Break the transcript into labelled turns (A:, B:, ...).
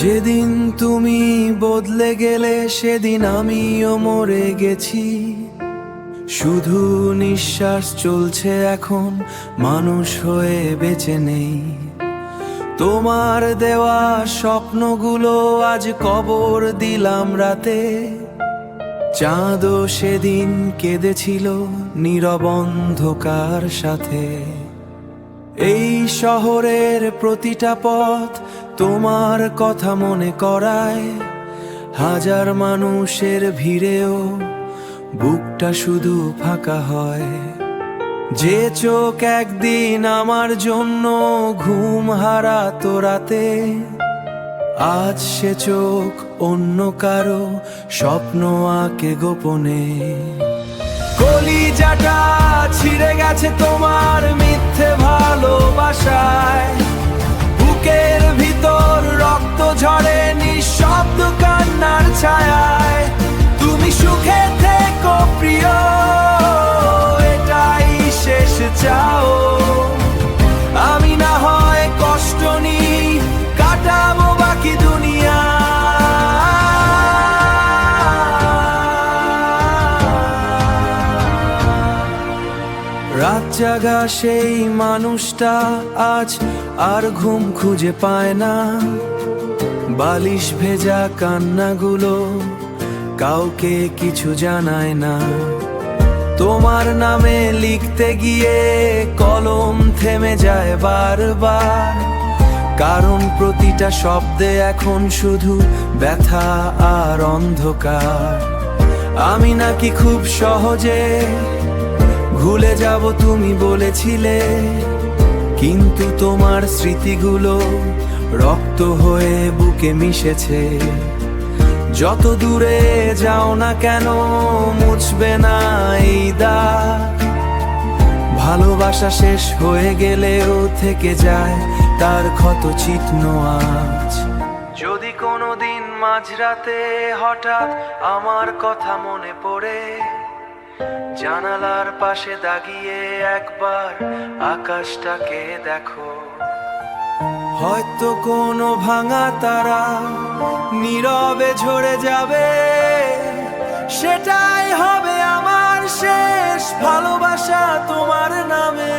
A: যেদিন তুমি বদলে গেলে সেদিন আমিও মরে গেছি। শুধু নিঃশ্বাস চলছে এখন, মানুষ হয়ে বেঁচে নেই। তোমার দেওয়া স্বপ্নগুলো আজ কবর দিলাম রাতে। চাঁদও সেদিন কেঁদেছিল নীরব অন্ধকার সাথে। এই শহরের প্রতিটা পথ তোমার কথা মনে করায়। হাজার মানুষের ভিড়েও বুকটা শুধু ফাঁকা হয়। যে চোখ একদিন আমার জন্য ঘুম হারাতো রাতে, আজ সে চোখ অন্য কারো স্বপ্ন আঁকে গোপনে। কলিজাটা ছিঁড়ে গেছে তোমার মিথ্যে ভালোবাসায়। বুকের ভিতর রক্ত ঝরে নিঃশব্দ কান্নার ছায়ায়। তুমি সুখে থেকো প্রিয়, এটাই শেষ চাও। আমি না হয় কষ্ট নিই, কাটাবো বাকি দুনিয়া। রাত জাগা সেই মানুষটা আজ আর ঘুম খুঁজে পায় না। বালিশ ভেজা কান্নাগুলো কাউকে কিছু জানায় না। তোমার নামে লিখতে গিয়ে কলম থেমে যায় বারবার। কারণ প্রতিটা শব্দে এখন শুধু ব্যথা আর অন্ধকার। আমি নাকি খুব সহজে ভুলে যাব তুমি বলেছিলে, কিন্তু তোমার স্মৃতিগুলো রক্ত হয়ে বুকে মিশেছে। যত দূরে যাও না কেন মুছবে না এই দাগ। ভালোবাসা শেষ হয়ে গেলেও থেকে যায় তার ক্ষত চিহ্ন আজ। যদি কোনোদিন মাঝরাতে হঠাৎ আমার কথা মনে পড়ে, জানালার পাশে দাগিয়ে একবার আকাশটাকে দেখো। হয়তো কোনো ভাঙা তারা নীরবে ঝরে যাবে, সেটাই হবে আমার শেষ ভালোবাসা তোমার নামে।